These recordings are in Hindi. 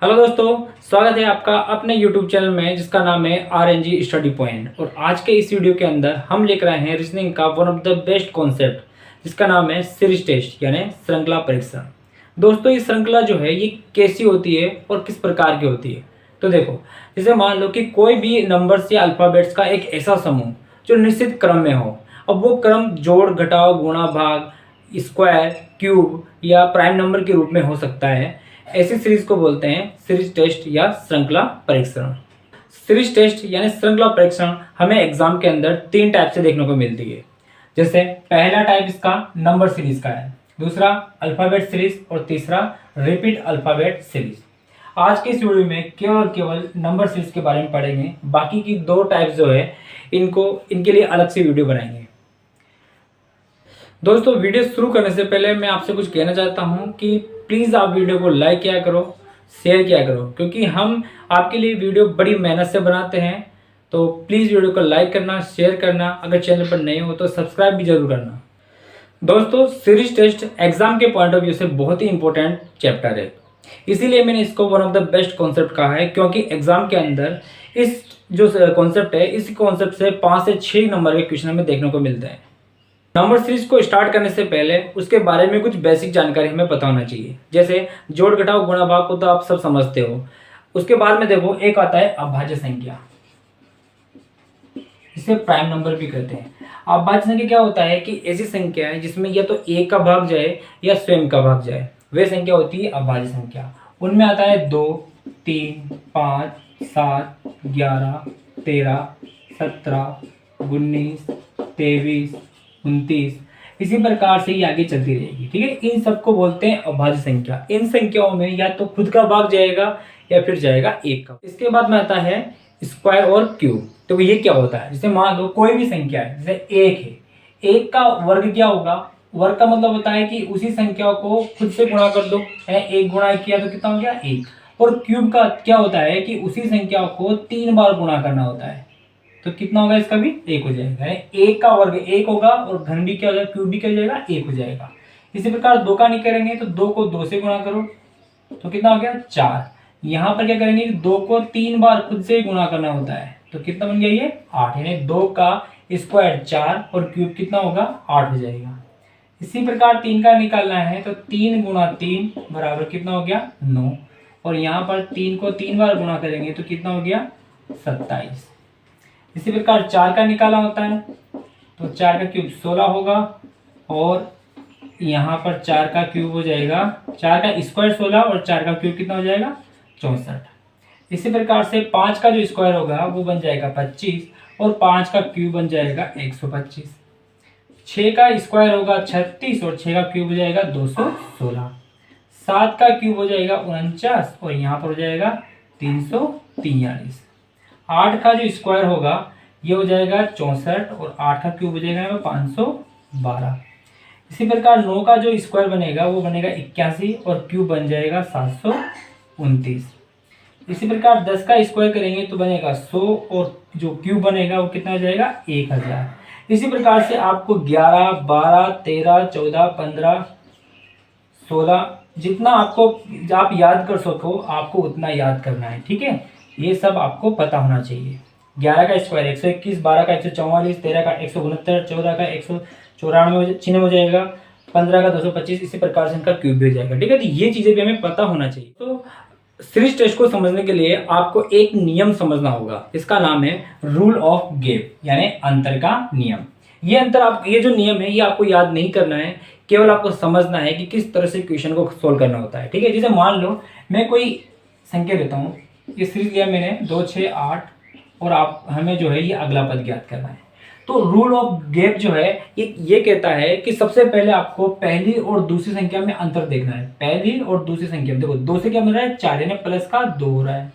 हेलो दोस्तों, स्वागत है आपका अपने YouTube चैनल में जिसका नाम है RNG स्टडी पॉइंट। और आज के इस वीडियो के अंदर हम लेकर आए हैं रीजनिंग का one of the best concept जिसका नाम है सीरीज टेस्ट यानी श्रृंखला परीक्षा। दोस्तों, ये श्रृंखला जो है ये कैसी होती है और किस प्रकार की होती है, तो देखो, जैसे मान लो कि कोई भी नंबर्स या अल्फ़ाबेट्स का एक ऐसा समूह जो निश्चित क्रम में हो। अब वो क्रम जोड़, घटाव, गुणा, भाग, स्क्वायर, क्यूब या प्राइम नंबर के रूप में हो सकता है। ऐसी सीरीज को बोलते हैं सीरीज टेस्ट या श्रृंखला परीक्षण। सीरीज टेस्ट यानी श्रृंखला परीक्षण हमें एग्जाम के अंदर 3 टाइप से देखने को मिलती है। जैसे पहला टाइप इसका नंबर सीरीज का है, दूसरा अल्फ़ाबेट सीरीज और तीसरा रिपीट अल्फ़ाबेट सीरीज। आज के इस वीडियो में केवल नंबर सीरीज के बारे में पढ़ेंगे। बाकी की 2 टाइप जो है इनके लिए अलग से वीडियो बनाएंगे। दोस्तों, वीडियो शुरू करने से पहले मैं आपसे कुछ कहना चाहता हूं कि प्लीज़ आप वीडियो को लाइक किया करो, शेयर किया करो, क्योंकि हम आपके लिए वीडियो बड़ी मेहनत से बनाते हैं। तो प्लीज़ वीडियो को लाइक करना, शेयर करना, अगर चैनल पर नए हो तो सब्सक्राइब भी जरूर करना। दोस्तों, सीरीज टेस्ट एग्जाम के पॉइंट ऑफ व्यू से बहुत ही इंपॉर्टेंट चैप्टर है, इसीलिए मैंने इसको one of the best concept कहा है। क्योंकि एग्जाम के अंदर इस जो कॉन्सेप्ट है, इस कॉन्सेप्ट से 5 से 6 नंबर के क्वेश्चन हमें देखने को मिलते हैं। नंबर सीरीज को स्टार्ट करने से पहले उसके बारे में कुछ बेसिक जानकारी हमें पता होना चाहिए। जैसे जोड़, घटाव, गुणा, भाग को तो आप सब समझते हो। उसके बाद में देखो, एक आता है अभाज्य संख्या, इसे प्राइम नंबर भी कहते हैं। अभाज्य संख्या क्या होता है कि ऐसी संख्या है जिसमें या तो एक का भाग जाए या स्वयं का भाग जाए, वे संख्या होती है अभाज्य संख्या। उनमें आता है 2, 3, 5, 7, 11, 13, 17, 19, 23, 29, इसी प्रकार से ही आगे चलती रहेगी। ठीक है, इन सबको बोलते हैं अभाज्य संख्या। इन संख्याओं में या तो खुद का भाग जाएगा या फिर जाएगा एक का। इसके बाद में आता है स्क्वायर और क्यूब। तो ये क्या होता है, जैसे मान लो कोई भी संख्या है, जैसे 1 है, 1 का वर्ग क्या होगा? वर्ग का मतलब होता है कि उसी संख्या को खुद से गुणा कर दो। 1 गुणा किया तो कितना हो गया? 1। और क्यूब का क्या होता है कि उसी संख्या को 3 बार गुणा करना होता है, तो कितना होगा? इसका भी 1 हो जाएगा। 1 का वर्ग 1 होगा और घन भी क्या हो जाएगा? क्यूब भी क्या हो जाएगा? 1 हो जाएगा। इसी प्रकार 2 का नहीं करेंगे तो 2 को 2 से गुणा करो तो कितना हो गया? 4। यहाँ पर क्या करेंगे? 2 को 3 बार खुद से गुणा करना होता है, तो कितना बन गया? ये 8। यानी 2 का स्क्वायर 4 और क्यूब कितना होगा? 8 हो जाएगा। इसी प्रकार 3 का निकालना है तो 3 गुणा 3 बराबर कितना हो गया? 9। और यहाँ पर 3 को 3 बार गुणा करेंगे तो कितना हो गया? 27। इसी प्रकार 4 का निकाला होता है तो 4 का क्यूब 16 होगा और यहाँ पर 4 का क्यूब हो जाएगा, 4 का स्क्वायर 16 और 4 का क्यूब कितना हो जाएगा? 64। इसी प्रकार से 5 का जो स्क्वायर होगा वो बन जाएगा 25 और 5 का क्यूब बन जाएगा 125। 6 का स्क्वायर होगा 36 और 6 का क्यूब हो जाएगा 216। 7 का क्यूब हो जाएगा 49 और यहाँ पर हो जाएगा 343। 8 का जो स्क्वायर होगा ये हो जाएगा 64 और 8 का क्यूब हो जाएगा 512। इसी प्रकार 9 का जो स्क्वायर बनेगा वो बनेगा 81 और क्यूब बन जाएगा 729। इसी प्रकार 10 का स्क्वायर करेंगे तो बनेगा 100 और जो क्यूब बनेगा वो कितना हो जाएगा? 1000। इसी प्रकार से आपको 11, 12, 13, 14, 15, 16 जितना आप याद कर सको आपको उतना याद करना है। ठीक है, ये सब आपको पता होना चाहिए। 11 का स्क्वायर 121, 12 का 144, 13 का 169, 14 का 194 हो जाएगा, 15 का 225। इसी प्रकार से इनका क्यूब भी हो जाएगा। ठीक है, तो ये चीज़ें भी हमें पता होना चाहिए। तो सीरीज टेस्ट को समझने के लिए आपको एक नियम समझना होगा, इसका नाम है रूल ऑफ गैप यानी अंतर का नियम। ये जो नियम है ये आपको याद नहीं करना है, केवल आपको समझना है कि किस तरह से क्वेश्चन को सोल्व करना होता है। ठीक है, जैसे मान लो मैं कोई संख्या देता हूँ, ये सीरीज लिया मैंने 2, 6, 8 और आप हमें जो है ये अगला पद ज्ञात करना है। तो रूल ऑफ गैप जो है ये कहता है कि सबसे पहले आपको पहली और दूसरी संख्या में अंतर देखना है। पहली और दूसरी संख्या में देखो 2 से क्या मिल रहा है? 4, यानी प्लस का 2 हो रहा है।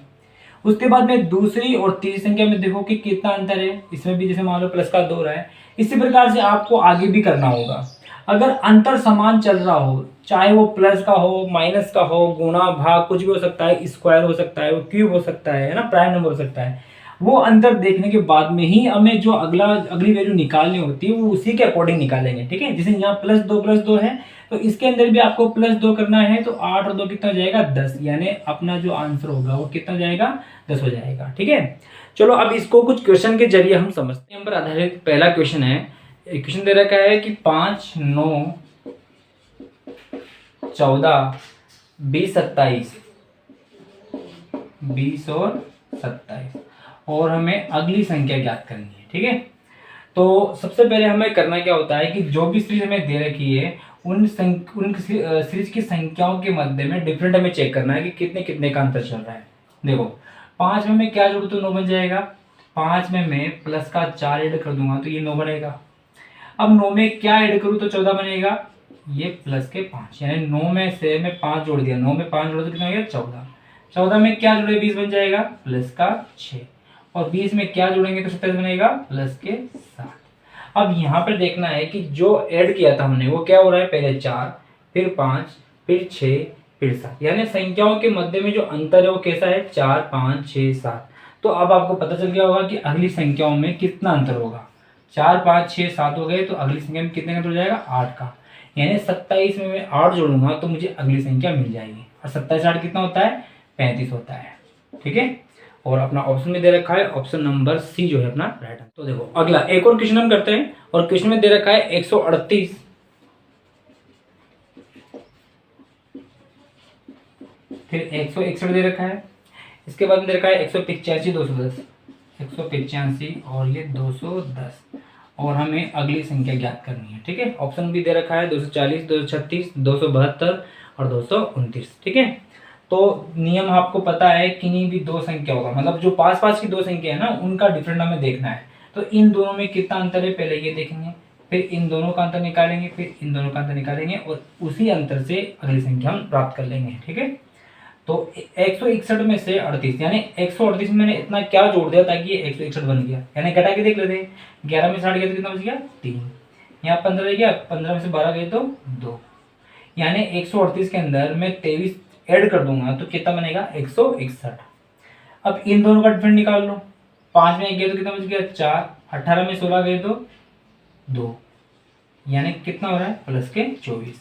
उसके बाद में दूसरी और तीसरी संख्या में देखो कि कितना अंतर है, इसमें भी जैसे मान लो प्लस का 2 हो रहा है। इसी प्रकार से आपको आगे भी करना होगा। अगर अंतर समान चल रहा हो, चाहे वो प्लस का हो, माइनस का हो, गुणा, भाग कुछ भी हो सकता है, स्क्वायर हो सकता है, वो क्यूब हो सकता है ना, प्राइम नंबर हो सकता है, वो अंतर देखने के बाद में ही हमें जो अगली वैल्यू निकालनी होती है वो उसी के अकॉर्डिंग निकालेंगे। ठीक है, जैसे यहाँ +2 + 2 है तो इसके अंदर भी आपको +2 करना है, तो 8 और 2 कितना हो जाएगा 10, यानी अपना जो आंसर होगा वो कितना हो जाएगा 10 हो जाएगा। ठीक है, चलो अब इसको कुछ क्वेश्चन के जरिए हम समझते हैं। पर आधारित पहला क्वेश्चन है, क्वेश्चन दे रखा है कि 5, 9, 14, 20, 27, 20 और 27 और हमें अगली संख्या ज्ञात करनी है। ठीक है, तो सबसे पहले हमें करना क्या होता है कि जो भी सीरीज हमें दे रखी है उन सीरीज की संख्याओं के मध्य में डिफरेंट हमें चेक करना है कि कितने कितने का अंतर चल रहा है। देखो 5 में मैं क्या जोड़ू तो 9 बन जाएगा, 5 में मैं प्लस का 4 ऐड कर दूंगा तो ये 9 बनेगा। अब 9 में क्या ऐड करूँ तो 14 बनेगा, ये प्लस के 5, यानी 9 में से मैं 5 जोड़ दिया, 9 में 5 जोड़ा तो कितना हो गया 14। 14 में क्या जोड़े 20 बन जाएगा प्लस का 6, और 20 में क्या जोड़ेंगे तो 27 बनेगा प्लस के 7। अब यहाँ पर देखना है कि जो ऐड किया था हमने वो क्या हो रहा है, पहले 4, फिर 5, फिर 6, फिर 7, यानी संख्याओं के मध्य में जो अंतर है वो कैसा है 4, 5, 6, 7। तो अब आपको पता चल गया होगा कि अगली संख्याओं में कितना अंतर होगा। 4, 5, 6, 7 हो गए तो अगली संख्या में कितने का अंतर हो जाएगा 8 का, यानी 27 में मैं 8 जोड़ूंगा तो मुझे अगली संख्या मिल जाएगी। और 27 8 कितना होता है 35 होता है। ठीक है, और अपना ऑप्शन में दे रखा है ऑप्शन नंबर सी जो है अपना राइट आंसर। तो देखो अगला एक और क्वेश्चन हम करते हैं, और क्वेश्चन में दे रखा है 138, फिर 161 दे रखा है, इसके बाद में दे रखा है 185, 210, 185 और ये 210, और हमें अगली संख्या ज्ञात करनी है। ठीक है, ऑप्शन भी दे रखा है 240, 236, 272 और 229। ठीक है, तो नियम आपको पता है किन्हीं भी दो संख्या होगा, मतलब जो पास पास की दो संख्या है ना उनका डिफरेंट हमें देखना है। तो इन दोनों में कितना अंतर है पहले ये देखेंगे, फिर इन दोनों का अंतर निकालेंगे, फिर इन दोनों का अंतर निकालेंगे, और उसी अंतर से अगली संख्या हम प्राप्त कर लेंगे। ठीक है, तो 161 में से 38, यानी 138 में मैंने इतना क्या जोड़ दिया ताकि ये 161 बन गया, यानी घटा के देख लेते हैं। 11 में से 8 गया तो कितना बच गया 3, यहाँ 15 रह गया, 15 में से 12 गए तो 2, यानी 138 के अंदर मैं 23 ऐड कर दूंगा तो कितना बनेगा 161। अब इन दोनों का डिफरेंट निकाल लो, 5 में 1 गया तो कितना बच गया 4, 18 में 16 गए तो 2, यानी कितना हो रहा है प्लस के 24।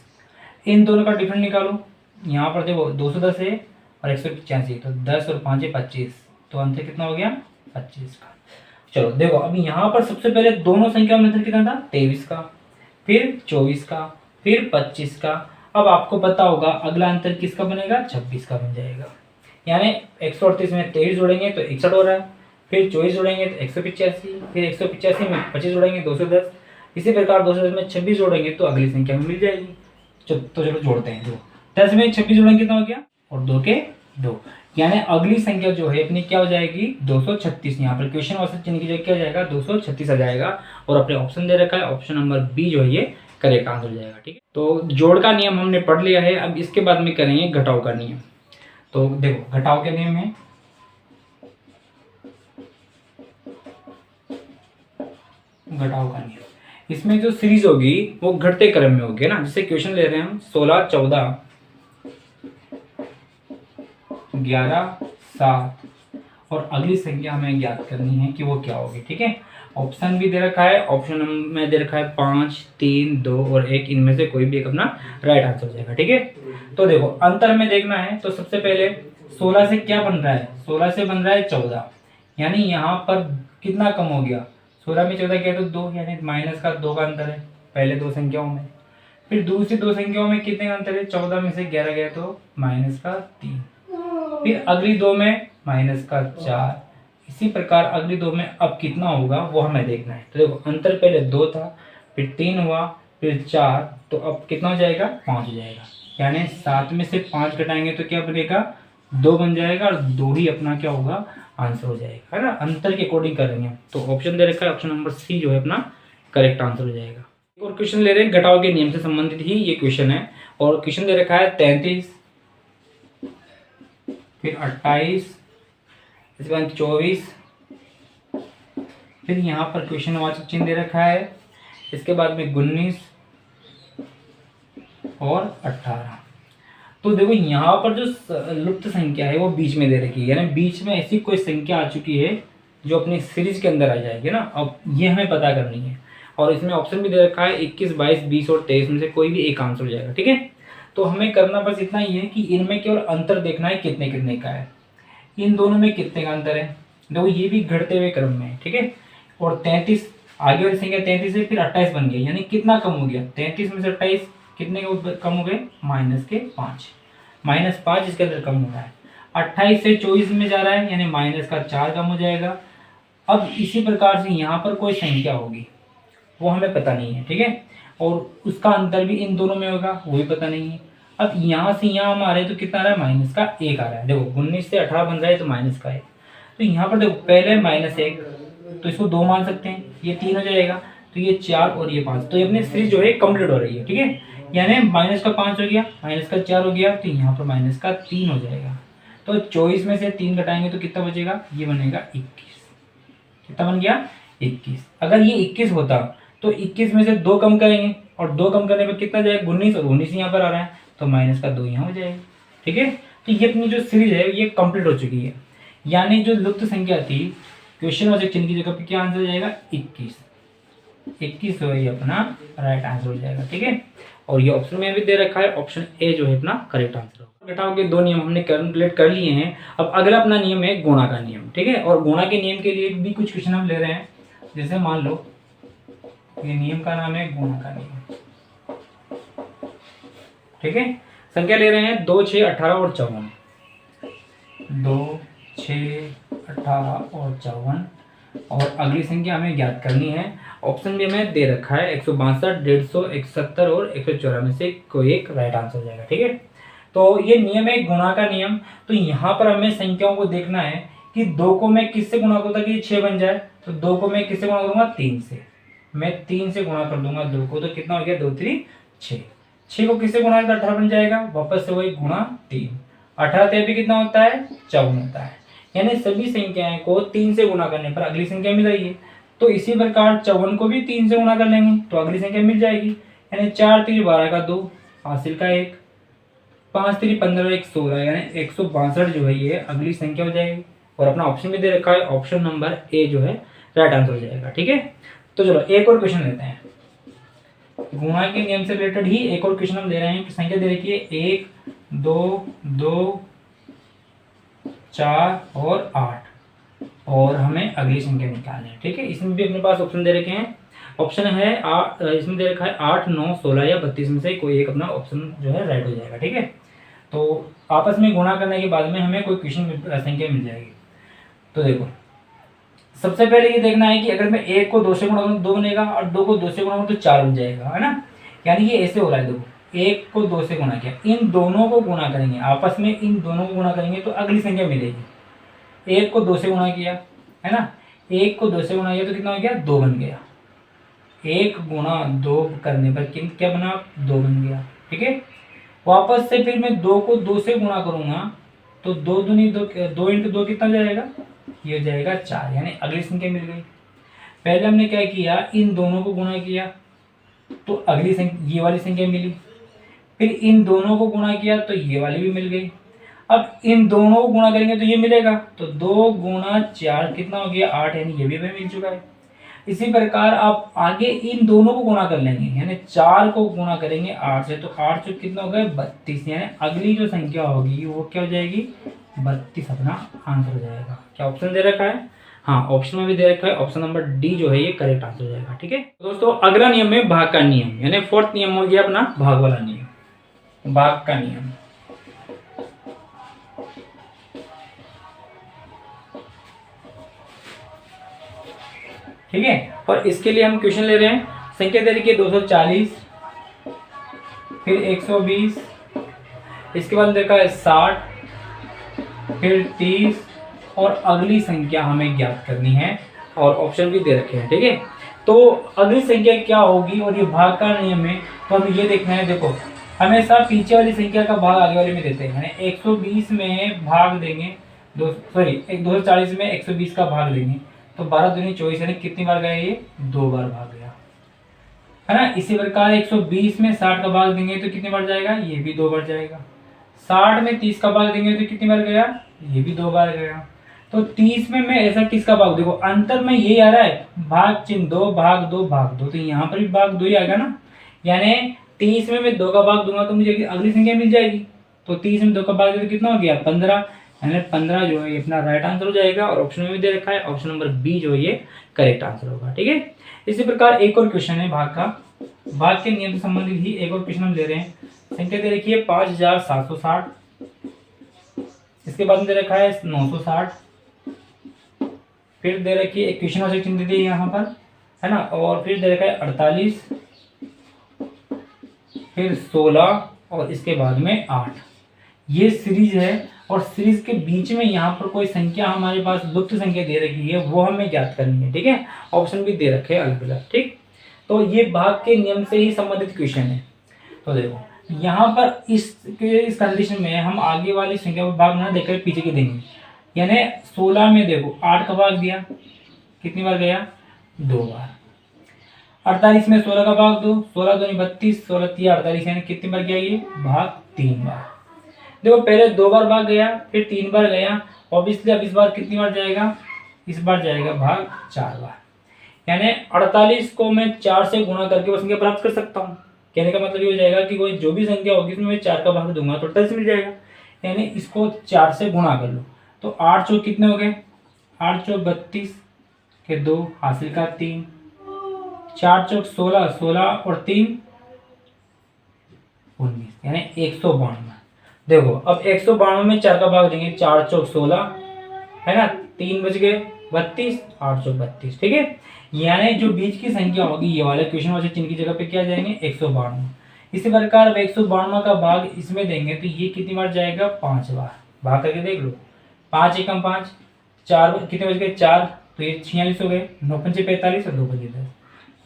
इन दोनों का डिफरेंट निकालो, यहाँ पर देखो 210 है और 185, तो 10 और 5 है 25, तो अंतर कितना हो गया 25 का। चलो देखो अब यहाँ पर सबसे पहले दोनों संख्या में अंतर कितना था 23 का, फिर 24 का, फिर 25 का। अब आपको पता होगा अगला अंतर किसका बनेगा 26 का बन जाएगा, यानी 138 में 23 जोड़ेंगे तो 61 हो रहा है, फिर 24 जोड़ेंगे तो 185, फिर 185 में 25 जोड़ेंगे 210, इसी प्रकार 210 में 26 जोड़ेंगे तो अगली संख्या में मिल जाएगी। तो चलो जोड़ते हैं, जो 10 में 26 जोड़ेंगे कितना हो गया, और 2 के 2, यानी अगली संख्या जो है अपनी क्या हो जाएगी 236। यहाँ पर क्वेश्चन वास्तव चिन्ह की जगह क्या हो जाएगा 236 आ जाएगा, और अपने ऑप्शन दे रखा है ऑप्शन नंबर बी जो है ये करेक्ट आंसर हो जाएगा। ठीक है, तो जोड़ का नियम हमने पढ़ लिया है, अब इसके बाद में करेंगे घटाव का नियम। तो देखो घटाव के नियम है, घटाव का नियम, इसमें जो सीरीज होगी वो घटते क्रम में होगी ना। जैसे क्वेश्चन ले रहे हैं हम 16, 14, 11, 7 और अगली संख्या हमें ज्ञात करनी है कि वो क्या होगी। ठीक है, ऑप्शन भी दे रखा है, ऑप्शन में दे रखा है 5, 3, 2 और 1, इनमें से कोई भी एक अपना राइट आंसर हो जाएगा। ठीक है, तो देखो अंतर में देखना है, तो सबसे पहले 16 से क्या बन रहा है, 16 से बन रहा है 14, यानी यहाँ पर कितना कम हो गया, 16 में 14 गया तो 2, यानी माइनस का 2 का अंतर है पहले दो संख्याओं में। फिर दूसरी दो संख्याओं में कितने का अंतर है, 14 में से 11 गया तो माइनस का 3, फिर अगली दो में माइनस का 4, इसी प्रकार अगली दो में अब कितना होगा वो हमें देखना है। तो देखो अंतर पहले 2 था, फिर 3 हुआ, फिर 4, तो अब कितना हो जाएगा 5 हो जाएगा, यानी 7 में से 5 घटाएंगे तो क्या बनेगा 2 बन जाएगा, और 2 ही अपना क्या होगा आंसर हो जाएगा, है ना। अंतर के अकॉर्डिंग करेंगे, तो ऑप्शन दे रखा है ऑप्शन नंबर सी जो है अपना करेक्ट आंसर हो जाएगा। एक और क्वेश्चन ले रहे हैं, घटाव के नियम से संबंधित ही ये क्वेश्चन है, और क्वेश्चन दे रखा है 33, फिर 28, इसके बाद 24, फिर यहाँ पर क्वेश्चन वाचक चिन्ह दे रखा है, इसके बाद में 19 और 18। तो देखो यहाँ पर जो लुप्त संख्या है वो बीच में दे रखी है, यानी बीच में ऐसी कोई संख्या आ चुकी है जो अपनी सीरीज के अंदर आ जाएगी ना। अब ये हमें पता करनी है, और इसमें ऑप्शन भी दे रखा है 21, 22, 20 और 23 में से कोई भी एक आंसर हो जाएगा। ठीक है, तो हमें करना बस इतना ही है कि इनमें केवल अंतर देखना है कितने कितने का है, इन दोनों में कितने का अंतर है। देखो ये भी घटते हुए क्रम में है। ठीक है, और 33 आगे वाली संख्या 33 है, फिर 28 बन गया, यानी कितना कम हो गया, 33 में से 28 कितने के कम हो गए, -5, -5 इसके अंदर कम हो रहा है। 28 से 24 में जा रहा है, यानी -4 कम हो जाएगा। अब इसी प्रकार से यहाँ पर कोई संख्या होगी, वो हमें पता नहीं है। ठीक है, और उसका अंतर भी इन दोनों में होगा, वो भी पता नहीं है। अब यहाँ से यहाँ हम आ रहे हैं तो कितना आ रहा है, -1 आ रहा है। देखो 19 से 18 बन रहा है तो -1, तो यहाँ पर देखो पहले -1, तो इसको 2 मान सकते हैं, ये 3 हो जाएगा, तो ये 4 और ये 5, तो ये अपनी सीरीज जो है कंप्लीट हो रही है। ठीक है, यानी -5 हो गया, -4 हो गया, तो यहाँ पर -3 हो जाएगा। तो 24 में से 3 घटाएंगे तो कितना बचेगा, ये बनेगा 21। कितना बन गया, 21। अगर ये 21 होता तो 21 में से 2 कम करेंगे, और 2 कम करने पर कितना जाएगा, 19, और 19 यहाँ पर आ रहा है तो -2 यहाँ हो जाएगा। ठीक है, तो ये अपनी जो सीरीज है ये कंप्लीट हो चुकी है, यानी जो लुप्त संख्या थी क्वेश्चन और चिन्ह की जगह पे क्या आंसर हो जाएगा, 21 जो है ये अपना राइट आंसर हो जाएगा। ठीक है, और ये ऑप्शन में भी दे रखा है, ऑप्शन ए जो है अपना करेक्ट आंसर होगा। घटाव के 2 नियम हमने कैलकुलेट कर लिए हैं। अब अगला अपना नियम है गुणा का नियम। ठीक है, और गुणा के नियम के लिए भी कुछ क्वेश्चन हम ले रहे हैं। जैसे मान लो ये नियम का नाम है गुणा का नियम। ठीक है, संख्या ले रहे हैं 2, 6, 18 और 54। 2, 6, 18 और 54, और अगली संख्या हमें ज्ञात करनी है। ऑप्शन भी हमें दे रखा है 162, 150, 170 और 114 में से कोई एक राइट आंसर हो जाएगा। ठीक है, तो ये नियम है गुणा का नियम। तो यहाँ पर हमें संख्याओं को देखना है कि 2 को मैं किससे गुणा करूँ ताकि 6 बन जाए, तो 2 को मैं किससे गुणा करूँगा, 3 से। मैं 3 से गुणा कर दूंगा 2 को, तो कितना हो गया, 2, 3, 6। 6 को किससे गुणा करता 18 बन जाएगा, वापस से वही गुणा 3। 18 3 भी कितना होता है, 54 होता है। यानी सभी संख्याएं को 3 से गुणा करने पर अगली संख्या मिल रही है, तो इसी प्रकार 54 को भी 3 से गुणा कर लेंगे तो अगली संख्या मिल जाएगी। यानी 4 3 12 का 2, हासिल का 1, 5 3 15 1 16, यानी 162 जो है ये अगली संख्या हो जाएगी। और अपना ऑप्शन भी दे रखा है, ऑप्शन नंबर ए जो है राइट आंसर हो जाएगा। ठीक है, तो चलो एक और क्वेश्चन लेते हैं। गुणा के नियम से रिलेटेड ही एक और क्वेश्चन हम ले रहे हैं कि संख्या दे रखी है 1, 2, 2, 4 और 8, और हमें अगली संख्या निकालनी है। ठीक है, इसमें भी अपने पास ऑप्शन दे रखे हैं। ऑप्शन है इसमें दे रखा है 8, 9, 16 या 32 में से कोई एक अपना ऑप्शन जो है राइट हो जाएगा। ठीक है, तो आपस में गुणा करने के बाद में हमें कोई क्वेश्चन संख्या मिल जाएगी। तो देखो सबसे पहले ये देखना है कि अगर मैं 1 को 2 से गुणा करूँ 2 बनेगा, और 2 को 2 से गुणा करूँ तो 4 बन जाएगा, है ना। यानी ये ऐसे हो रहा है, देखो 1 को 2 से गुणा किया, इन दोनों को गुणा करेंगे, आपस में इन दोनों को गुणा करेंगे तो अगली संख्या मिलेगी। 1 को 2 से गुणा किया, है ना, 1 को 2 से गुणा किया तो कितना हो गया, 2 बन गया। 1 गुणा 2 करने पर क्या बना, 2 बन गया। ठीक है, वापस से फिर मैं 2 को 2 से गुणा करूंगा तो 2 दूनी 2, 2 इंटू 2 कितना जाएगा, ये हो जाएगा 4, यानी अगली संख्या मिल गई। पहले हमने क्या किया, इन दोनों को गुणा किया तो अगली संख्या ये वाली संख्या मिली, फिर इन दोनों को गुणा किया तो ये वाली भी मिल गई। अब इन दोनों को गुणा करेंगे तो ये मिलेगा, तो 2 गुणा 4 कितना हो गया, 8, यानी ये भी हमें मिल चुका है। इसी प्रकार आप आगे इन दोनों को गुणा कर लेंगे, यानी 4 को गुणा करेंगे 8 से, तो 8 से कितना हो गया, 32, यानी अगली जो संख्या होगी वो क्या हो जाएगी, 32 अपना आंसर हो जाएगा। क्या ऑप्शन दे रखा है, हाँ ऑप्शन में भी दे रखा है, ऑप्शन नंबर डी जो है ये करेक्ट आंसर हो जाएगा। ठीक है दोस्तों, अगला नियम है भाग का नियम, यानी 4th नियम हो गया अपना भाग वाला नियम, भाग का नियम। ठीक है, और इसके लिए हम क्वेश्चन ले रहे हैं। संख्या दे रखी है 240, फिर 120, इसके बाद देखा है 60, फिर 30, और अगली संख्या हमें ज्ञात करनी है, और ऑप्शन भी दे रखे हैं। ठीक है, तो अगली संख्या क्या होगी, और ये भाग का नियम है तो हमें ये देखना है। देखो हमेशा पीछे वाली संख्या का भाग आगे वाले में देते हैं, यानी 120 में भाग देंगे 240 में 120 का भाग देंगे तो 12 दूनी 24, यानी कितनी बार गया, ये 2 बार भाग गया, है ना। इसी प्रकार 120 में 60 का भाग देंगे तो कितनी बार जाएगा, ये भी 2 बार जाएगा। 60 में 30 का भाग देंगे तो कितनी बार गया, ये भी 2 बार गया। तो 30 में मैं ऐसा किसका भाग, देखो अंतर में यही आ रहा है, भाग चिन्ह 2 भाग 2 भाग 2, तो यहाँ पर भी भाग 2 ही आएगा ना। यानी 30 में मैं 2 का भाग दूंगा तो मुझे अगली संख्या मिल जाएगी। तो 30 में 2 का भाग तो कितना हो गया 15, यानी 15 जो है ये अपना राइट आंसर हो जाएगा। और ऑप्शन में भी दे रखा है, ऑप्शन नंबर बी जो है ये करेक्ट आंसर होगा। ठीक है, इसी प्रकार एक और क्वेश्चन है भाग का, भाग के नियम से संबंधित ही एक और क्वेश्चन हम ले रहे हैं। संख्या दे रखी है 5760, इसके बाद में दे रखा है 960, फिर दे रखी है एक क्वेश्चन वाचक चिन्ह दे दी यहाँ पर, है ना, और फिर दे रखा है 48, फिर 16 और इसके बाद में 8। ये सीरीज है और सीरीज के बीच में यहाँ पर कोई संख्या हमारे पास लुप्त संख्या दे रखी है, वो हमें ज्ञात करनी है। ठीक है, ऑप्शन भी दे रखे हैं अलग अलग। ठीक, तो ये भाग के नियम से ही संबंधित क्वेश्चन है। तो देखो यहाँ पर इस कंडीशन में हम आगे वाली संख्या को भाग ना देकर पीछे की देंगे। यानी 16 में देखो 8 का भाग दिया, कितनी बार गया 2 बार। 48 में 16 का भाग दो, 16 दूनी 32, 16 3 48, यानी कितनी बार गया ये भाग 3 बार। देखो पहले 2 बार भाग गया, फिर 3 बार गया, ऑब्वियसली अब इस बार कितनी बार जाएगा, इस बार जाएगा भाग 4 बार। यानी 48 को मैं 4 से गुणा करके वो संख्या प्राप्त कर सकता हूँ। कहने का मतलब ये हो जाएगा कि कोई जो भी संख्या होगी उसमें मैं 4 का भाग दूंगा तो 48 मिल जाएगा। यानी इसको 4 से गुणा कर लो तो 8 चौक कितने हो गए, 8 चौक 32 के 2 हासिल का 3, 4 चौक 16, 16 और 3 19, यानी 192। देखो अब 192 में 4 का भाग देंगे, 4 चौक 16 है ना, 3 बच गए 32, 8 चौक 32। ठीक है, यानी जो बीच की संख्या होगी ये वाले क्वेश्चन वाले चिन्ह की जगह पे क्या जाएंगे 192। इसी प्रकार अब 192 का भाग इसमें देंगे तो ये कितनी बार जाएगा 5 बार। भाग करके देख लो, 5 एकम 5, 4 कितने बच गए 4, तो ये 46 हो गए, 9 पंचे 45 और 2 पंचे 10।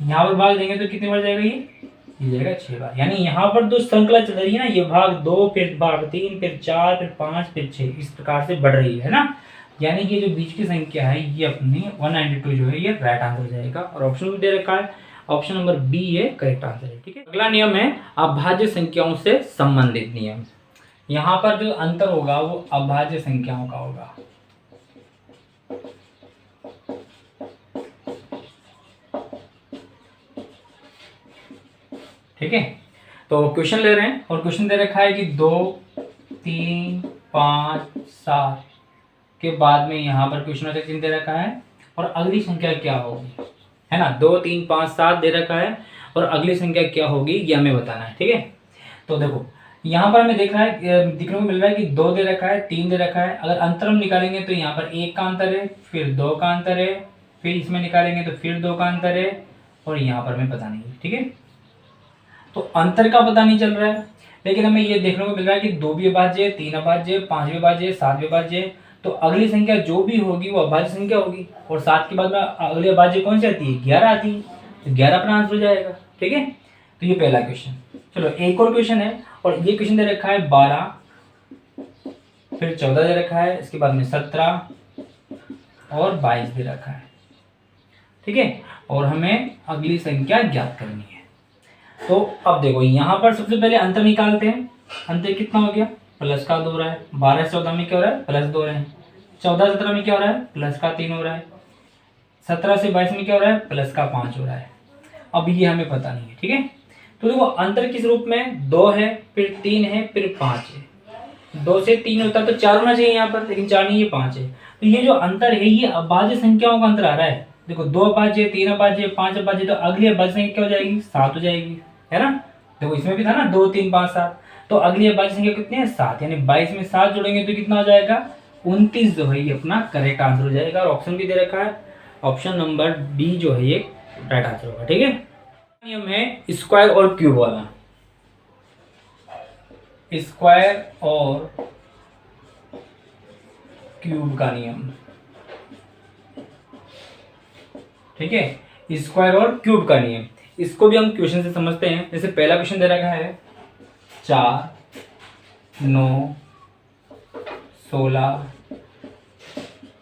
यहाँ पर भाग देंगे तो कितनी बार जाएगा ये जाएगा 6 बार। यानी यहाँ पर जो श्रृंखला चल रही है ना, ये भाग 2 फिर भाग 3 फिर 4 फिर 5 फिर 6 इस प्रकार से बढ़ रही है ना। यानी कि जो बीच की संख्या है ये अपनी 192 जो है ये राइट आंसर हो जाएगा। और ऑप्शन भी दे रखा है, ऑप्शन नंबर बी ये करेक्ट आंसर है। ठीक है, अगला नियम है अभाज्य संख्याओं से संबंधित नियम। यहाँ पर जो अंतर होगा वो अभाज्य संख्याओं का होगा। ठीक है, तो क्वेश्चन ले रहे हैं और क्वेश्चन दे रखा है कि 2 3 5 7 के बाद में यहाँ पर क्वेश्चन वाचक चिन्ह दे रखा है और अगली संख्या क्या होगी, है ना। 2 3 5 7 दे रखा है और अगली संख्या क्या होगी ये हमें बताना है। ठीक है, तो देखो यहाँ पर हमें दिखने को मिल रहा है कि 2 दे रखा है, 3 दे रखा है। अगर अंतर हम निकालेंगे तो यहाँ पर 1 का अंतर है, फिर 2 का अंतर है, फिर इसमें निकालेंगे तो फिर 2 का अंतर है और यहाँ पर हमें पता नहीं है। ठीक है, तो अंतर का पता नहीं चल रहा है, लेकिन हमें ये देखने को मिल रहा है कि 2 भी अभाज्य, 3 अभाज्य, 5 भी अभाज्य, 7 भी अभाज्य। तो अगली संख्या जो भी होगी वो अभाज्य संख्या होगी और 7 के बाद में अगली अभाज्य कौन सी आती है 11 आती है, तो 11 अपना आंसर हो जाएगा। ठीक है, तो ये पहला क्वेश्चन। चलो एक और क्वेश्चन है और ये क्वेश्चन दे रखा है 12, फिर 14 दे रखा है, इसके बाद में 17 और 22 दे रखा है। ठीक है, और हमें अगली संख्या ज्ञात करनी है। तो अब देखो यहाँ पर सबसे पहले अंतर निकालते हैं। अंतर कितना हो गया, प्लस का 2 रहा है। 12 से 14 में क्या हो रहा है प्लस 2 रहे हैं। 14 17 में क्या हो रहा है प्लस का 3 हो रहा है। 17 से 22 में क्या हो रहा है प्लस का 5 हो रहा है। अब ये हमें पता नहीं है। ठीक है, तो देखो अंतर किस रूप में 2 है, फिर 3 है, फिर 5 है। 2 से 3 होता तो 4 होना चाहिए यहाँ पर, लेकिन 4 नहीं, ये 5 है। तो ये जो अंतर है ये अभाज्य संख्याओं का अंतर आ रहा है। देखो 2 अभाज्य, 3 अभाज्य, 5 अभाज्य, तो अगली अभाज्य संख्या क्या हो जाएगी 7 हो जाएगी, है ना। देखो इसमें भी था ना 2 3 5 7, तो अगली अभाज्य संख्या कितनी है 7, यानी 22 में 7 जोड़ेंगे तो कितना हो जाएगा 29 जो है ये अपना करेक्ट आंसर हो जाएगा। और ऑप्शन भी दे रखा है, ऑप्शन नंबर डी जो है ये राइट आंसर होगा। ठीक है, नियम है स्क्वायर और क्यूब वाला। स्क्वायर और क्यूब का नियम। ठीक है, स्क्वायर और क्यूब का नियम, इसको भी हम क्वेश्चन से समझते हैं। जैसे पहला क्वेश्चन दे रखा है 4 9 16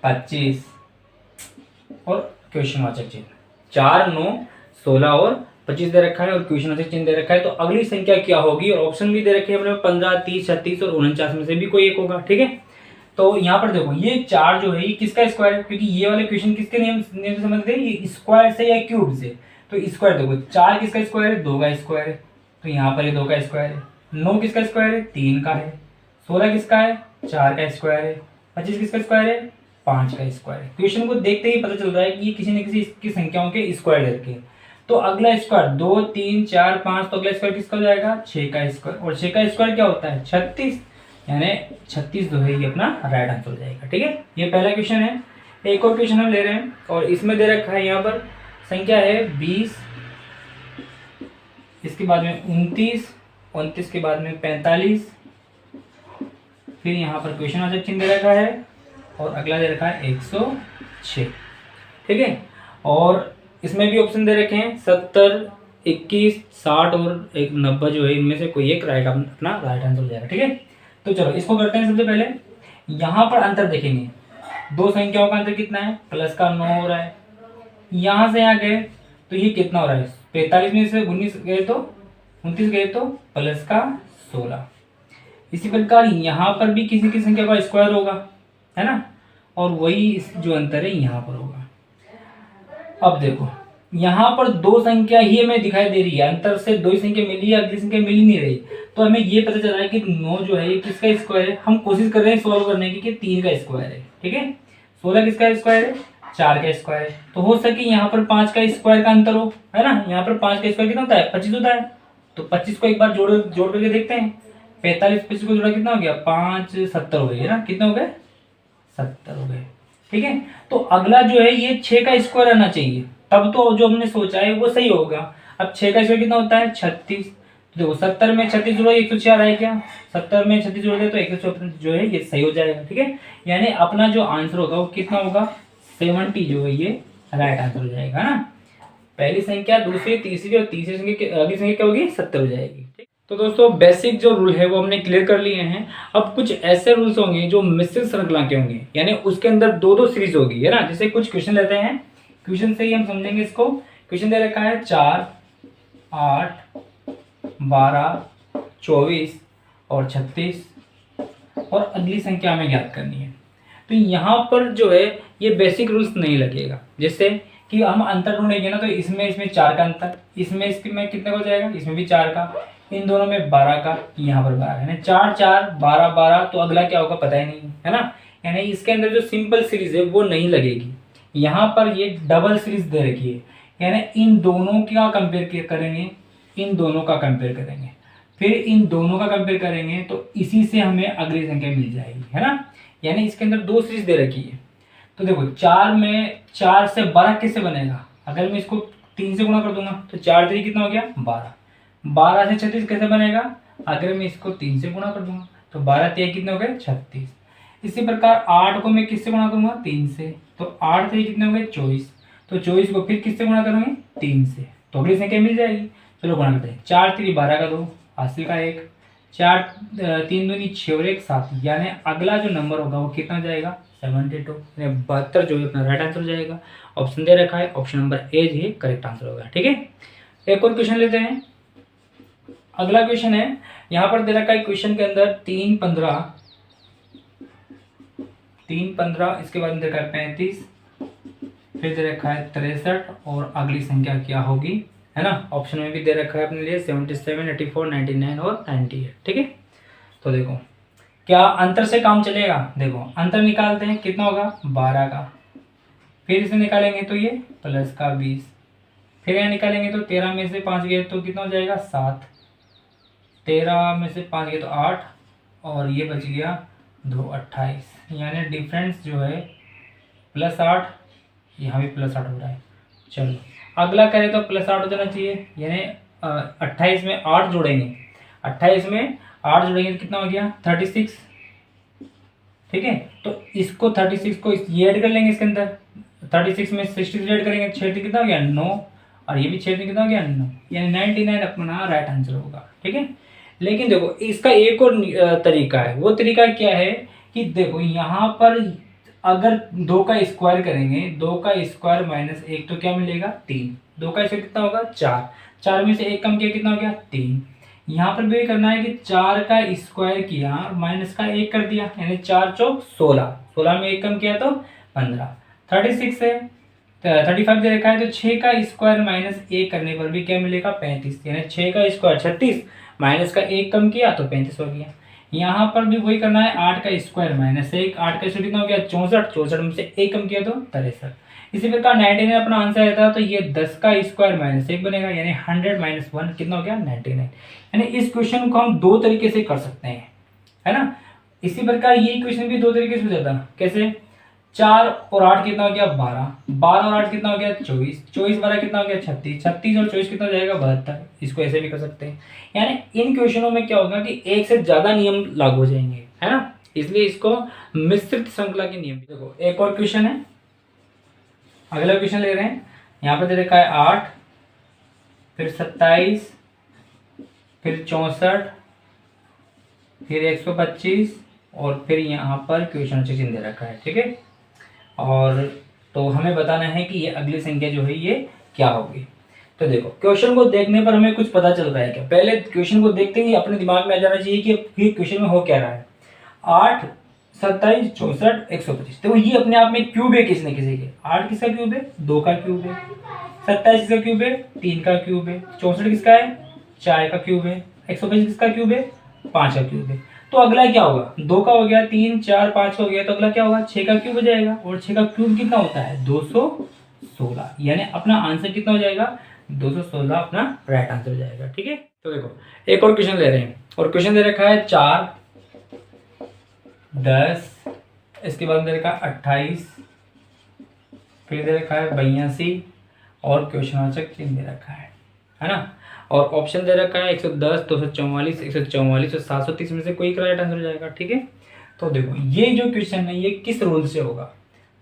25 और क्वेश्चन वाचक चिन्ह। 4 9 16 और 25 दे रखा है और क्वेश्चन वाचक चिन्ह दे रखा है। तो अगली संख्या क्या होगी, और ऑप्शन भी दे रखे हैं अपने 15 30 36 और 49 में से भी कोई एक होगा। ठीक है, तो यहाँ पर देखो ये 4 जो है ये किसका स्क्वायर है, क्योंकि ये वाले क्वेश्चन किसके नियम नियम से समझते हैं, ये स्क्वायर से या क्यूब से। तो स्क्वायर देखो 4 किसका स्क्वायर है, 2 का स्क्वायर है, तो यहाँ पर ये 2 का स्क्वायर है। 9 किसका स्क्वायर है, 3 का है। 16 किसका है, 4 का स्क्वायर है। 25 किसका स्क्वायर है, 5 का स्क्वायर है। क्वेश्चन को देखते ही पता चल रहा है कि ये किसी न किसी की संख्याओं के स्क्वायर करके। तो अगला स्क्वायर 2 3 4 5, तो अगला स्क्वायर किसका हो जाएगा, 6 का स्क्वायर। और 6 का स्क्वायर क्या होता है, 36, यानी 36 जो है ये अपना राइट आंसर हो जाएगा। ठीक है, ये पहला क्वेश्चन है। एक और क्वेश्चन हम ले रहे हैं और इसमें दे रखा है यहाँ पर संख्या है 20, इसके बाद में 29, 29 के बाद में 45, फिर यहाँ पर क्वेश्चन आंसर चिन्ह दे रखा है और अगला दे रखा है 106। ठीक है, और इसमें भी ऑप्शन दे रखे हैं 70, 21, 60 और 90 जो है इनमें से कोई एक अपना राइट आंसर हो जाएगा। ठीक है, तो चलो इसको करते हैं। सबसे पहले यहाँ पर अंतर देखेंगे, दो संख्याओं का अंतर कितना है, प्लस का 9 हो रहा है। यहाँ से यहाँ गए तो ये कितना हो रहा है, 45 में से 19 गए तो 29 गए तो प्लस का 16। इसी प्रकार यहाँ पर भी किसी की संख्या का स्क्वायर होगा, है ना, और वही जो अंतर है यहाँ पर होगा। अब देखो यहाँ पर दो संख्या ही हमें दिखाई दे रही है, अंतर से दो ही संख्या मिली है, अगली संख्या मिल ही नहीं रही। तो हमें ये पता चल रहा है कि 9 जो है ये किसका स्क्वायर है। हम कोशिश कर रहे हैं सॉल्व करने की कि 3 का स्क्वायर है। ठीक है, 16 किसका स्क्वायर है, 4 का स्क्वायर है। तो हो सके यहाँ पर 5 का स्क्वायर का अंतर हो, है ना। यहाँ पर 5 का स्क्वायर कितना होता है, 25 होता है। तो 25 को एक बार जोड़ करके देखते हैं। 45 25 को जोड़ा कितना हो गया, 5 70 हो गए, है ना, कितने हो गए, 70 हो गए। ठीक है, तो अगला जो है ये 6 का स्क्वायर आना चाहिए, तब तो जो हमने सोचा है वो सही होगा। अब 6 का स्क्वायर कितना होता है, 36। तो देखो 70 में 36 जोड़ो 106 आ रहा है क्या, 70 में 36 जोड़ दे तो 154 जो है ये सही हो जाएगा। ठीक है, यानी अपना जो आंसर होगा वो कितना होगा, 70 जो है ये राइट आंसर हो जाएगा ना। पहली संख्या, दूसरी, तीसरी और तीसरी संख्या, अगली संख्या क्या होगी, 70 हो जाएगी। तो दोस्तों बेसिक जो रूल है वो हमने क्लियर कर लिए हैं। अब कुछ ऐसे रूल्स होंगे जो मिश्रित श्रृंखला के होंगे, यानी उसके अंदर दो दो सीरीज होगी, है ना। जैसे कुछ क्वेश्चन लेते हैं, क्वेश्चन से ही हम समझेंगे इसको। क्वेश्चन दे रखा है 4, 8, 12, 24 और 36 और अगली संख्या हमें ज्ञात करनी है। तो यहाँ पर जो है ये बेसिक रूल्स नहीं लगेगा। जैसे कि हम अंतर ढूंढेंगे ना, तो इसमें 4 का अंतर, इसमें कितने का हो जाएगा, इसमें भी 4 का, इन दोनों में 12 का, यहाँ पर 12 है ना, 4 4 12 12, तो अगला क्या होगा पता ही नहीं, है ना। यानी इसके अंदर जो सिंपल सीरीज है वो नहीं लगेगी। यहाँ पर ये डबल सीरीज दे रखी है, यानी इन दोनों का कंपेयर करेंगे, इन दोनों का कंपेयर करेंगे, फिर इन दोनों का कंपेयर करेंगे, तो इसी से हमें अगली संख्या मिल जाएगी, है ना। यानी इसके अंदर दो सीरीज दे रखी है। तो देखो 4 में 4 से 12 किससे बनेगा, अगर मैं इसको 3 से गुणा कर दूंगा तो 4 3 कितना हो गया, 12। 12 से 36 कैसे बनेगा, अगर मैं इसको 3 से गुणा कर दूंगा तो 12 3 कितने हो गए, 36। इसी प्रकार 8 को मैं किससे गुणा करूंगा, 3 से, तो 8 3 कितने हो गए, 24। तो 24 को फिर किससे गुणा करेंगे, 3 से, तो अगली संख्या मिल जाएगी। चलो गुणा करते हैं। 4 3 12 का 2, हासिल का 1, 4 3 दूनी 6 और 1 7, यानी अगला जो नंबर होगा वो कितना जाएगा, 72, यानी 72 जो है अपना राइट आंसर हो जाएगा। ऑप्शन दे रखा है, option number A he correct answer होगा। ठीक है, एक और क्वेश्चन लेते हैं। अगला क्वेश्चन है, यहाँ पर दे रखा है क्वेश्चन के अंदर 3 15, इसके बाद दे रखा है 35, फिर दे रखा है 63 और अगली संख्या क्या होगी, है ना। ऑप्शन में भी दे रखा है अपने लिए 77 84 99 और 98। ठीक है, तो देखो क्या अंतर से काम चलेगा। देखो अंतर निकालते हैं, कितना होगा, 12 का, फिर इसे निकालेंगे तो ये प्लस का 20, फिर यहाँ निकालेंगे तो 13 में से 5 गए तो कितना हो जाएगा, 7, 13 में से 5 गए तो 8 और ये बच गया 2 28, यानी डिफरेंस जो है +8, यहाँ भी +8 हो रहा है। चलो अगला करें तो +8 हो जाना चाहिए, यानी 28 में 8 जोड़ेंगे, 28 में 8 जोड़ेंगे तो कितना हो गया, 36। ठीक है, तो इसको 36 को ये ऐड कर लेंगे इसके अंदर, 36 में 63 ऐड करेंगे, 6 कितना हो गया, 9, और ये भी 6 कितना हो गया, 9, यानी 99 अपना राइट आंसर होगा। ठीक है, लेकिन देखो इसका एक और तरीका है। वो तरीका क्या है कि देखो यहाँ पर अगर 2 का स्क्वायर करेंगे, 2 का स्क्वायर माइनस 1 तो क्या मिलेगा, 3, 2 का स्क्वायर कितना होगा, 4, 4 में से 1 कम किया कितना हो गया, 3, यहाँ पर भी करना है कि 4 का स्क्वायर किया माइनस का 1 कर दिया, यानी 4 चौक 16, 16 में 1 कम किया तो 15, 36 है, 35 दे रखा है, तो 6 का स्क्वायर माइनस 1 करने पर भी क्या मिलेगा 35, यानी 6 का स्क्वायर 36 माइनस का 1 कम किया तो 35 हो गया। यहाँ पर भी वही करना है, 8 का स्क्वायर माइनस 1, 8 का स्क्वायर कितना हो गया 64, 64 में से 1 कम किया तो 63। इसी प्रकार 99 अपना आंसर रहता तो ये 10 का स्क्वायर माइनस 1 बनेगा, यानी 100 माइनस 1 कितना हो गया 99। यानी इस क्वेश्चन को हम दो तरीके से कर सकते हैं, है ना। इसी प्रकार ये क्वेश्चन भी दो तरीके से हो जाता, कैसे 4 और 8 कितना हो गया 12, 12 और 8 कितना हो गया 24, 24 12 कितना हो गया 36, 36 और 24 कितना हो जाएगा 72। इसको ऐसे भी कर सकते हैं। यानी इन क्वेश्चनों में क्या होगा कि एक से ज्यादा नियम लागू हो जाएंगे, है ना, इसलिए इसको मिश्रित श्रृंखला के नियम। देखो एक और क्वेश्चन है, अगला क्वेश्चन ले रहे हैं। यहाँ पर दे रखा है 8, फिर 27, फिर 64, फिर 125 और फिर यहाँ पर क्वेश्चन चिन्ह दे रखा है, ठीक है। और तो हमें बताना है कि ये अगली संख्या जो है ये क्या होगी। तो देखो क्वेश्चन को देखने पर हमें कुछ पता चल रहा है क्या, पहले क्वेश्चन को देखते ही अपने दिमाग में आ जाना चाहिए कि क्वेश्चन में हो क्या रहा है। 8, 27, 64, 125, तो ये अपने आप में क्यूब है किसी न किसी के। 8 किसका क्यूब है 2 का क्यूब है, 27 किसका क्यूब है 3 का क्यूब है, 64 किसका है 4 का क्यूब है, 125 किसका क्यूब है 5 का क्यूब है। तो अगला क्या होगा 2 का हो गया, 3 4 5 का हो गया, तो अगला क्या होगा 6 का क्यूब हो जाएगा, और 6 का क्यूब कितना होता है 216, यानी अपना आंसर कितना हो जाएगा 216 अपना राइट आंसर हो जाएगा, ठीक है। तो देखो एक और क्वेश्चन ले रहे हैं, और क्वेश्चन दे रखा है 4, 10, इसके बाद दे रखा है 28, फिर दे रखा है 82 और क्वेश्चनवाचक चिन्ह दे रखा है ना। और ऑप्शन दे रखा है 110, 244, 144 और 730 में से कोई राइट आंसर हो जाएगा, ठीक है। तो देखो ये जो क्वेश्चन है ये किस रूल से होगा।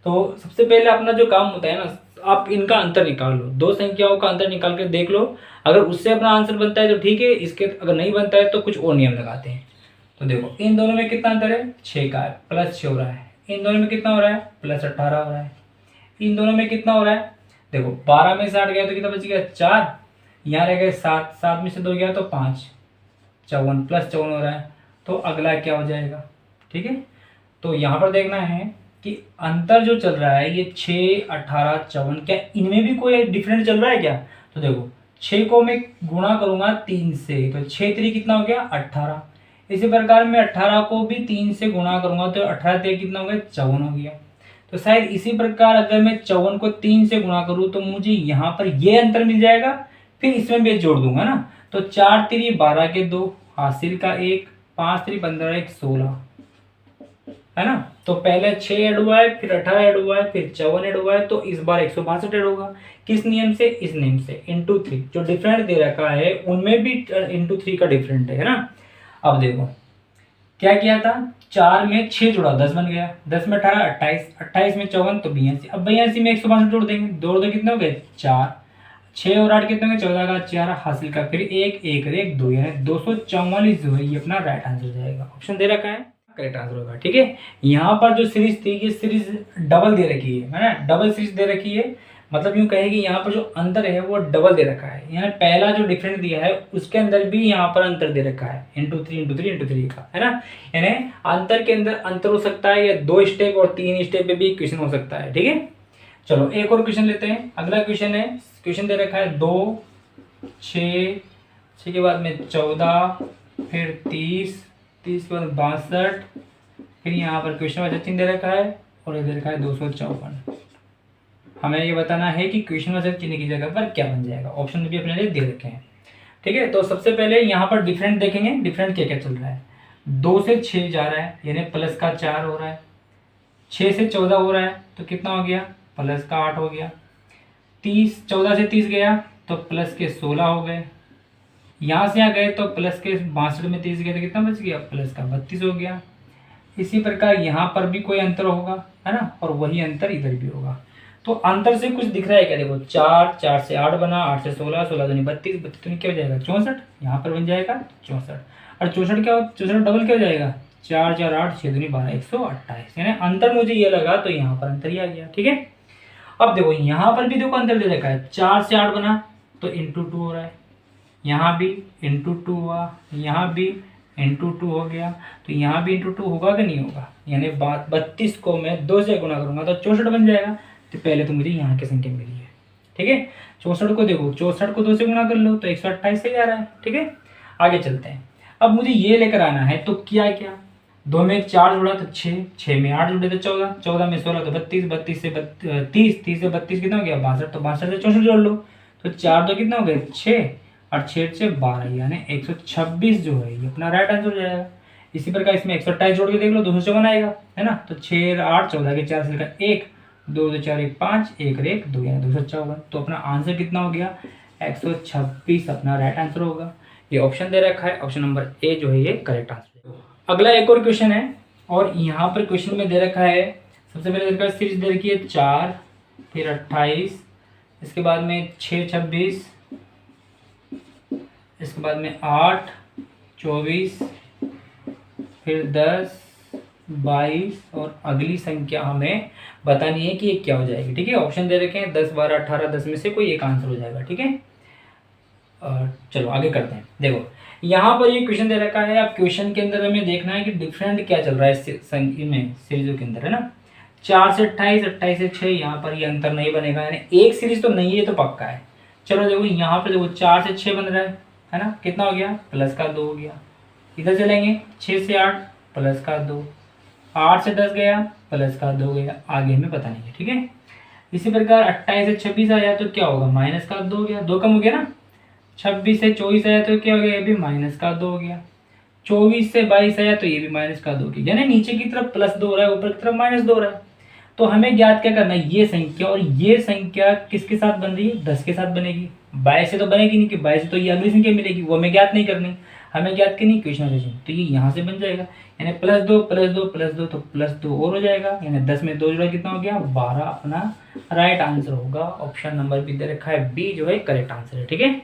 तो सबसे पहले अपना जो काम होता है ना, आप इनका अंतर निकाल लो, दो संख्याओं का अंतर निकाल के देख लो, अगर उससे अपना आंसर बनता है तो ठीक है, इसके अगर नहीं बनता है तो कुछ और नियम लगाते हैं। तो देखो इन दोनों में कितना अंतर है 6 का है, प्लस 6 हो रहा है, इन दोनों में कितना हो रहा है प्लस 18 हो रहा है, इन दोनों में कितना हो रहा है देखो 12 में से 8 गया तो कितना बच गया 4, यहाँ रह गए 7, 7 में से 2 गया तो 5, 54 प्लस 54 हो रहा है। तो अगला क्या हो जाएगा, ठीक है। तो यहाँ पर देखना है कि अंतर जो चल रहा है ये 6, 18, 54, क्या इनमें भी कोई डिफरेंट चल रहा है क्या। तो देखो 6 को मैं गुणा करूंगा 3 से, तो 6 3 कितना हो गया 18, इसी प्रकार मैं 18 को भी 3 से गुणा करूंगा तो 18 3 कितना हो गया 54 हो गया। तो शायद इसी प्रकार अगर मैं 54 को 3 से गुणा करूँ तो मुझे यहाँ पर ये अंतर मिल जाएगा, फिर इसमें भी जोड़ दूंगा ना, तो 4 3 12 के 2, हासिल का 1, 5 3 15 1 16, है ना। तो पहले 6 ऐड हुआ है, फिर 18 ऐड हुआ है, फिर 54 ऐड हुआ है, तो इस बार 162 ऐड होगा। किस नियम से, इस नियम से, इंटू 3 जो डिफरेंट दे रखा है उनमें भी इंटू 3 का डिफरेंट है ना। अब देखो क्या किया था, 4 में 6 जोड़ा 10 बन गया, 10 में 18 28, 28 में 54 तो 82, अब 82 में 162 जोड़ देंगे, दो कितने हो गए 4, 6 और 8 कितने हो गए 14 का 4, हासिल का फिर 1 1 1 2, यानी 244 जो है ये अपना राइट आंसर हो जाएगा। ऑप्शन दे रखा है करेक्ट आंसर होगा, ठीक है। यहाँ पर जो सीरीज थी ये सीरीज डबल दे रखी है ना, डबल सीरीज दे रखी है, मतलब यूँ कहे कि यहाँ पर जो अंतर है वो डबल दे रखा है, यानी पहला जो डिफरेंट दिया है उसके अंदर भी यहाँ पर अंतर दे रखा है इंटू 3 इंटू 3 इंटू 3 का, है ना। यानी अंतर के अंदर अंतर हो सकता है या 2 स्टेप और 3 स्टेप पे भी क्वेश्चन हो सकता है, ठीक है। चलो एक और क्वेश्चन लेते हैं। अगला क्वेश्चन है, क्वेश्चन दे रखा है 2, 6 के बाद में 14, फिर 30 के बाद 62, फिर यहाँ पर क्वेश्चन वाचक चिन्ह दे रखा है और दे रखा है 254। हमें ये बताना है कि क्वेश्चन वाचक चिन्ह की जगह पर क्या बन जाएगा। ऑप्शन भी अपने लिए दे रखे हैं, ठीक है। तो सबसे पहले यहाँ पर डिफरेंट देखेंगे, डिफरेंट क्या क्या चल रहा है। 2 से 6 जा रहा है यानी प्लस का 4 हो रहा है, 6 से 14 हो रहा है तो कितना हो गया प्लस का 8 हो गया, 14 से 30 गया तो प्लस के 16 हो गए, यहाँ से आ गए तो प्लस के 62 में 30 गए तो कितना बच गया प्लस का 32 हो गया। इसी प्रकार यहाँ पर भी कोई अंतर होगा, है ना, और वही अंतर इधर भी होगा। तो अंतर से कुछ दिख रहा है क्या, देखो 4 से 8 बना, 8 से 16, 16 दूनी 32, 32 दूनी क्या हो जाएगा 64, यहाँ पर बन जाएगा 64, और 64 क्या 64 डबल क्या हो जाएगा 4 4 8 6 दूनी 12 128, यानी अंतर मुझे ये लगा तो यहाँ पर अंतर ही आ गया, ठीक है। अब देखो यहाँ पर भी देखो अंतर दे रखा है, 4 से 8 बना तो इंटू 2 हो रहा है, यहाँ भी इंटू 2 हुआ, यहाँ भी इंटू 2 हो गया, तो यहाँ भी इंटू 2 होगा कि नहीं होगा, यानी 32 को मैं 2 से गुना करूँगा तो 64 बन जाएगा। तो पहले तो मुझे यहाँ की संख्या मिली है, ठीक है। 64 को देखो, 64 को 2 से गुना कर लो तो 128 से आ रहा है, ठीक है। आगे चलते हैं। अब मुझे ये लेकर आना है, तो क्या 2 में 4 जुड़ा तो 6, 6 में 8 जुड़े तो 14, 14 में 16 तो 32, 32 से 30, 30 से 32 कितना हो गया 62, तो 62 से 64 जोड़ लो तो 4 तो कितना हो गया 6 और 6 से 12, यानी 126 जो है ये अपना राइट आंसर हो जाएगा। इसी प्रकार इसमें 128 जोड़ के देख लो 254 आएगा, है ना। तो 6 8 14 के 4 से का 1 2 2 4 1 5 1 1 2 यानी 254। तो अपना आंसर कितना हो गया 126 अपना राइट आंसर होगा। ये ऑप्शन दे रखा है, ऑप्शन नंबर ए जो है ये करेक्ट आंसर है। अगला एक और क्वेश्चन है, और यहाँ पर क्वेश्चन में दे रखा है, सबसे पहले दे रखा है सीरीज दे रखी है 4, फिर 28, इसके बाद में 6 26, इसके बाद में 8 24, फिर 10 22 और अगली संख्या हमें बतानी है कि ये क्या हो जाएगी, ठीक है। ऑप्शन दे रखे हैं 10 12 18, 10 में से कोई एक आंसर हो जाएगा, ठीक है। चलो आगे करते हैं। देखो यहाँ पर ये क्वेश्चन दे रखा है, अब क्वेश्चन के अंदर हमें देखना है कि डिफरेंट क्या चल रहा है इस में सीरीजों के अंदर, है ना। 4 से 28, 28 से 6, यहाँ पर ये अंतर नहीं बनेगा, यानी एक सीरीज तो नहीं है तो पक्का है। चलो देखो यहाँ पर देखो 4 से 6 बन रहा है ना, कितना हो गया प्लस का 2 हो गया। इधर चलेंगे 6 से 8 प्लस का 2, 8 से 10 गया प्लस का 2 गया, आगे हमें पता नहीं है, ठीक है। इसी प्रकार 28 से 26 आया तो क्या होगा माइनस का 2 हो गया, 2 कम हो गया ना। 26 से 24 आया तो क्या हो गया, ये भी माइनस का 2 हो गया। 24 से 22 आया तो ये भी माइनस का 2 हो गया, यानी नीचे की तरफ प्लस 2 हो रहा है, ऊपर की तरफ माइनस 2 हो रहा है। तो हमें ज्ञात क्या करना है, ये संख्या और ये संख्या किसके साथ बन रही है 10 के साथ बनेगी। 22 से तो बनेगी नहीं, कि 22 से तो ये अगली संख्या मिलेगी, वो हमें ज्ञात नहीं करनी, हमें ज्ञात करनी क्वेश्चन से। तो ये यहाँ से बन जाएगा, यानी प्लस 2 प्लस 2 प्लस 2 तो प्लस 2 और हो जाएगा, यानी 10 में 2 जुड़ा कितना हो गया 12 अपना राइट आंसर होगा। ऑप्शन नंबर भी दे रखा है बी जो है करेक्ट आंसर है, ठीक है।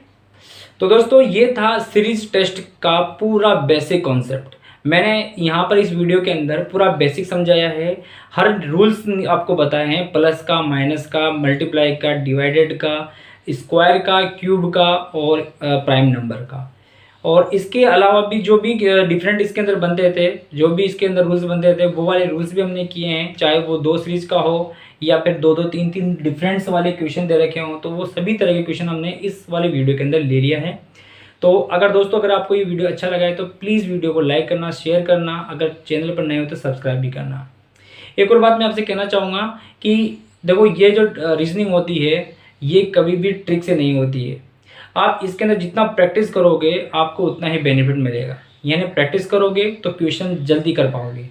तो दोस्तों ये था सीरीज टेस्ट का पूरा बेसिक कॉन्सेप्ट। मैंने यहाँ पर इस वीडियो के अंदर पूरा बेसिक समझाया है, हर रूल्स आपको बताए हैं, प्लस का, माइनस का, मल्टीप्लाई का, डिवाइडेड का, स्क्वायर का, क्यूब का और प्राइम नंबर का। और इसके अलावा भी जो भी डिफरेंट इसके अंदर बनते थे, जो भी इसके अंदर रूल्स बनते थे, वो वाले रूल्स भी हमने किए हैं, चाहे वो 2 सीरीज का हो या फिर 2 3 डिफरेंट्स वाले क्वेश्चन दे रखे हों, तो वो सभी तरह के क्वेश्चन हमने इस वाले वीडियो के अंदर ले लिया है। तो अगर दोस्तों अगर आपको ये वीडियो अच्छा लगा है तो प्लीज़ वीडियो को लाइक करना, शेयर करना, अगर चैनल पर नए हो तो सब्सक्राइब भी करना। एक और बात मैं आपसे कहना चाहूँगा कि देखो ये जो रीजनिंग होती है ये कभी भी ट्रिक से नहीं होती है। आप इसके अंदर जितना प्रैक्टिस करोगे आपको उतना ही बेनिफिट मिलेगा, यानी प्रैक्टिस करोगे तो क्वेश्चन जल्दी कर पाओगे।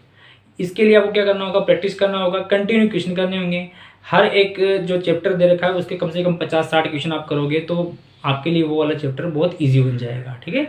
इसके लिए आपको क्या करना होगा, प्रैक्टिस करना होगा, कंटिन्यू क्वेश्चन करने होंगे। हर एक जो चैप्टर दे रखा है उसके कम से कम 50-60 क्वेश्चन आप करोगे तो आपके लिए वो वाला चैप्टर बहुत ईजी बन जाएगा, ठीक है।